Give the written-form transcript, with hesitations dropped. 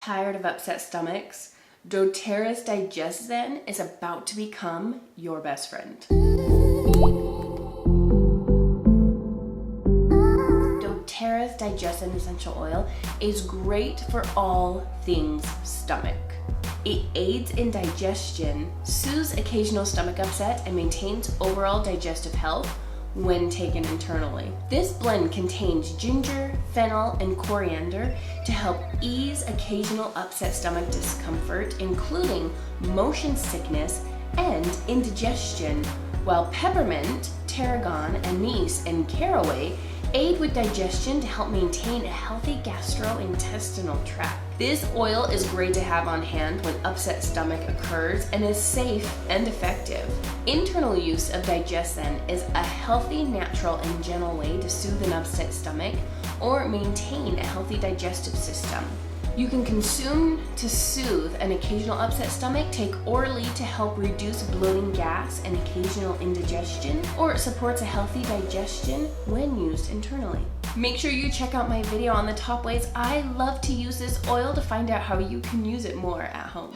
Tired of upset stomachs? doTERRA's DIGESTZEN is about to become your best friend. doTERRA's DIGESTZEN Essential Oil is great for all things stomach. It aids in digestion, soothes occasional stomach upset, and maintains overall digestive health when taken internally. This blend contains ginger, fennel, and coriander to help ease occasional upset stomach discomfort, including motion sickness and indigestion, while peppermint, tarragon, anise, and caraway aid with digestion to help maintain a healthy gastrointestinal tract. This oil is great to have on hand when upset stomach occurs and is safe and effective. Internal use of DIGESTZEN is a healthy, natural, and gentle way to soothe an upset stomach or maintain a healthy digestive system. You can consume to soothe an occasional upset stomach, take orally to help reduce bloating, gas, and occasional indigestion, or it supports a healthy digestion when used internally. Make sure you check out my video on the top ways I love to use this oil to find out how you can use it more at home.